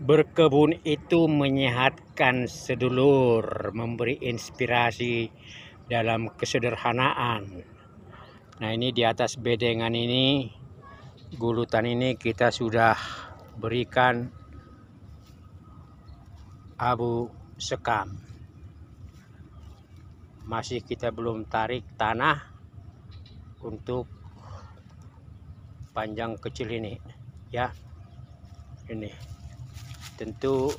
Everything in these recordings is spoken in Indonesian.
Berkebun itu menyehatkan sedulur, memberi inspirasi dalam kesederhanaan. Nah, ini di atas bedengan ini, gulutan ini kita sudah berikan abu sekam. Masih kita belum tarik tanah untuk panjang kecil ini, ya. Ini tentu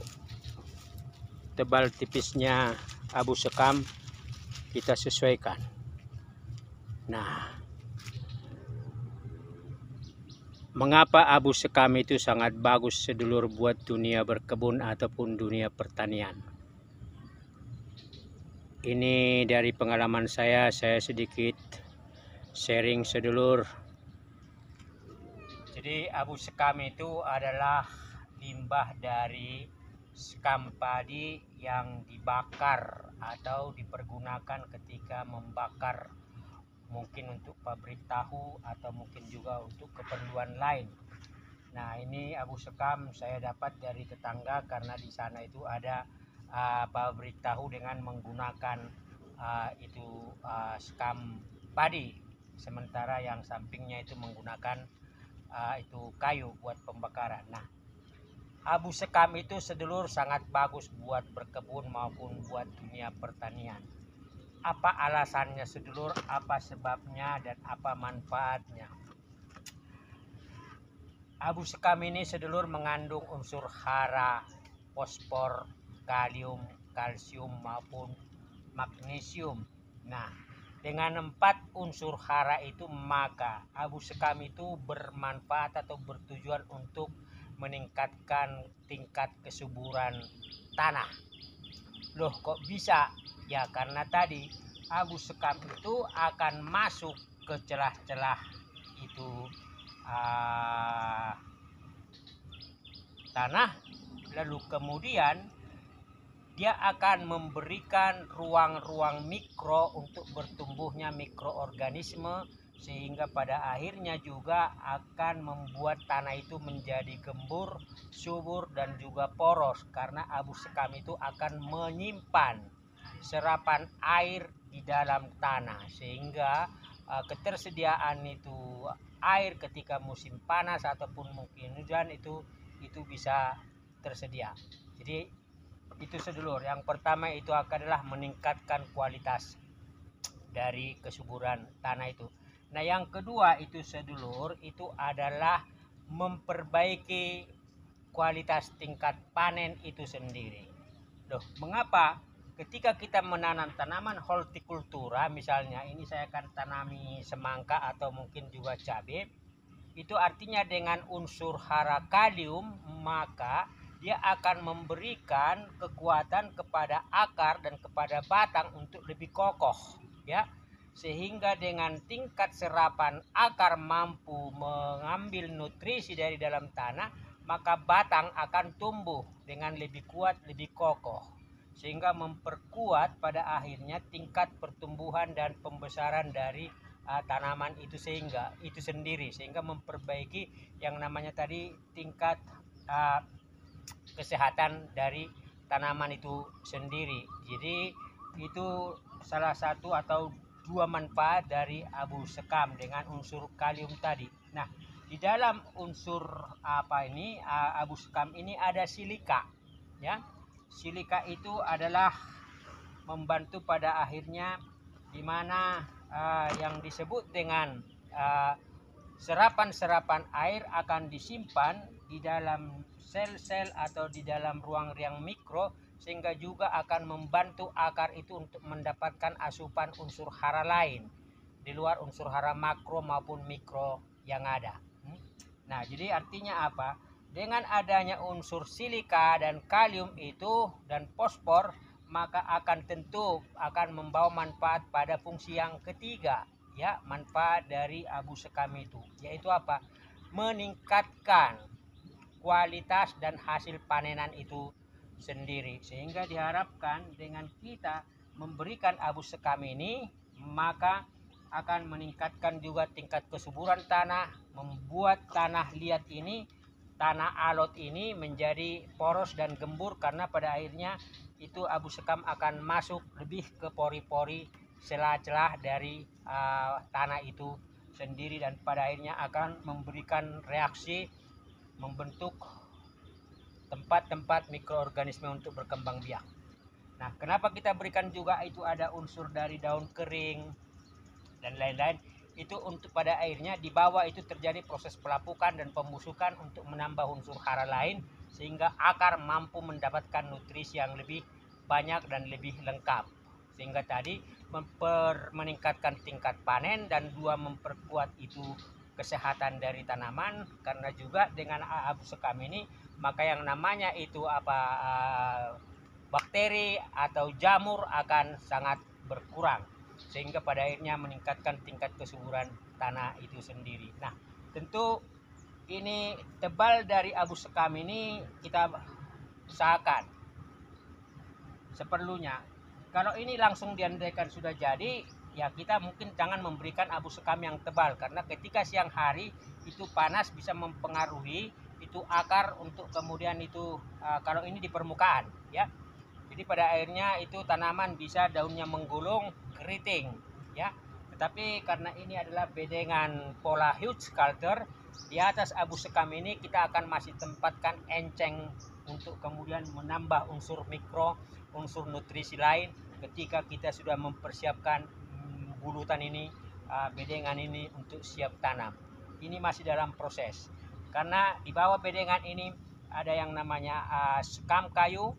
tebal tipisnya abu sekam kita sesuaikan. Nah, mengapa abu sekam itu sangat bagus sedulur buat dunia berkebun ataupun dunia pertanian? Ini dari pengalaman saya sedikit sharing sedulur. Jadi abu sekam itu adalah limbah dari sekam padi yang dibakar atau dipergunakan ketika membakar, mungkin untuk pabrik tahu atau mungkin juga untuk keperluan lain. Nah, ini abu sekam saya dapat dari tetangga karena di sana itu ada pabrik tahu dengan menggunakan sekam padi, sementara yang sampingnya itu menggunakan itu kayu buat pembakaran. Nah, abu sekam itu sedulur sangat bagus buat berkebun maupun buat dunia pertanian. Apa alasannya sedulur, apa sebabnya, dan apa manfaatnya? Abu sekam ini sedulur mengandung unsur hara, fosfor, kalium, kalsium maupun magnesium. Nah, dengan 4 unsur hara itu maka abu sekam itu bermanfaat atau bertujuan untuk meningkatkan tingkat kesuburan tanah. Loh, kok bisa? Ya, karena tadi abu sekam itu akan masuk ke celah-celah itu tanah, lalu kemudian dia akan memberikan ruang-ruang mikro untuk bertumbuhnya mikroorganisme, sehingga pada akhirnya juga akan membuat tanah itu menjadi gembur, subur, dan juga poros, karena abu sekam itu akan menyimpan serapan air di dalam tanah, sehingga ketersediaan itu air ketika musim panas ataupun mungkin hujan itu bisa tersedia. Jadi itu sedulur, yang pertama itu adalah meningkatkan kualitas dari kesuburan tanah itu. Nah, yang kedua itu sedulur, itu adalah memperbaiki kualitas tingkat panen itu sendiri. Loh, mengapa? Ketika kita menanam tanaman hortikultura, misalnya ini saya akan tanami semangka atau mungkin juga cabai, itu artinya dengan unsur hara kalium, maka dia akan memberikan kekuatan kepada akar dan kepada batang untuk lebih kokoh, ya, sehingga dengan tingkat serapan akar mampu mengambil nutrisi dari dalam tanah, maka batang akan tumbuh dengan lebih kuat, lebih kokoh, sehingga memperkuat pada akhirnya tingkat pertumbuhan dan pembesaran dari tanaman itu sehingga memperbaiki yang namanya tadi tingkat kesehatan dari tanaman itu sendiri. Jadi itu salah satu atau 2 manfaat dari abu sekam dengan unsur kalium tadi. Nah, di dalam unsur abu sekam ini ada silika, ya. Silika itu adalah membantu pada akhirnya di mana yang disebut dengan serapan-serapan air akan disimpan di dalam sel-sel atau di dalam ruang-ruang mikro, sehingga juga akan membantu akar itu untuk mendapatkan asupan unsur hara lain di luar unsur hara makro maupun mikro yang ada. Nah, jadi artinya apa? Dengan adanya unsur silika dan kalium itu dan fosfor, maka akan tentu akan membawa manfaat pada fungsi yang ketiga, ya, manfaat dari abu sekam itu, yaitu apa? Meningkatkan kualitas dan hasil panenan itu sendiri, sehingga diharapkan dengan kita memberikan abu sekam ini, maka akan meningkatkan juga tingkat kesuburan tanah, membuat tanah liat ini tanah alot ini menjadi poros dan gembur, karena pada akhirnya itu abu sekam akan masuk lebih ke pori-pori celah-celah dari tanah itu sendiri, dan pada akhirnya akan memberikan reaksi membentuk tempat-tempat mikroorganisme untuk berkembang biak. Nah, kenapa kita berikan juga itu ada unsur dari daun kering dan lain-lain, itu untuk pada akhirnya di bawah itu terjadi proses pelapukan dan pembusukan untuk menambah unsur hara lain, sehingga akar mampu mendapatkan nutrisi yang lebih banyak dan lebih lengkap, sehingga tadi meningkatkan tingkat panen, dan dua memperkuat itu kesehatan dari tanaman. Karena juga dengan abu sekam ini maka yang namanya itu bakteri atau jamur akan sangat berkurang, sehingga pada akhirnya meningkatkan tingkat kesuburan tanah itu sendiri. Nah, tentu ini tebal dari abu sekam ini kita usahakan seperlunya. Kalau ini langsung diandaikan sudah jadi, ya kita mungkin jangan memberikan abu sekam yang tebal, karena ketika siang hari itu panas bisa mempengaruhi itu akar untuk kemudian itu kalau ini di permukaan ya. Jadi pada akhirnya itu tanaman bisa daunnya menggulung, keriting ya. Tetapi karena ini adalah bedengan pola huge culture, di atas abu sekam ini kita akan masih tempatkan enceng untuk kemudian menambah unsur mikro, unsur nutrisi lain ketika kita sudah mempersiapkan bulutan ini, bedengan ini untuk siap tanam. Ini masih dalam proses, karena di bawah bedengan ini ada yang namanya sekam kayu,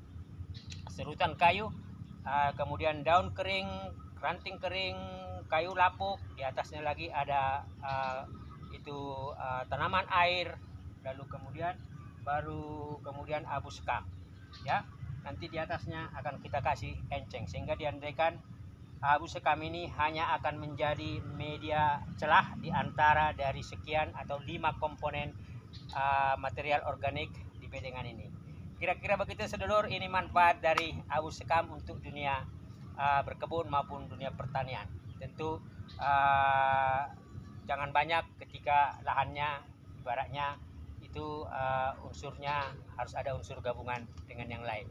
serutan kayu, kemudian daun kering, ranting kering, kayu lapuk, di atasnya lagi ada tanaman air, lalu kemudian kemudian abu sekam ya. Nanti di atasnya akan kita kasih enceng, sehingga diandaikan abu sekam ini hanya akan menjadi media celah di antara dari sekian atau 5 komponen material organik di bedengan ini. Kira-kira begitu sedulur, ini manfaat dari abu sekam untuk dunia berkebun maupun dunia pertanian. Tentu jangan banyak ketika lahannya ibaratnya itu unsurnya harus ada unsur gabungan dengan yang lain.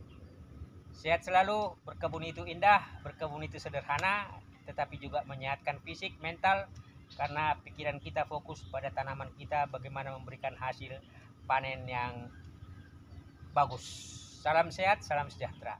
Sehat selalu, berkebun itu indah, berkebun itu sederhana, tetapi juga menyehatkan fisik, mental, karena pikiran kita fokus pada tanaman kita, bagaimana memberikan hasil panen yang bagus. Salam sehat, salam sejahtera.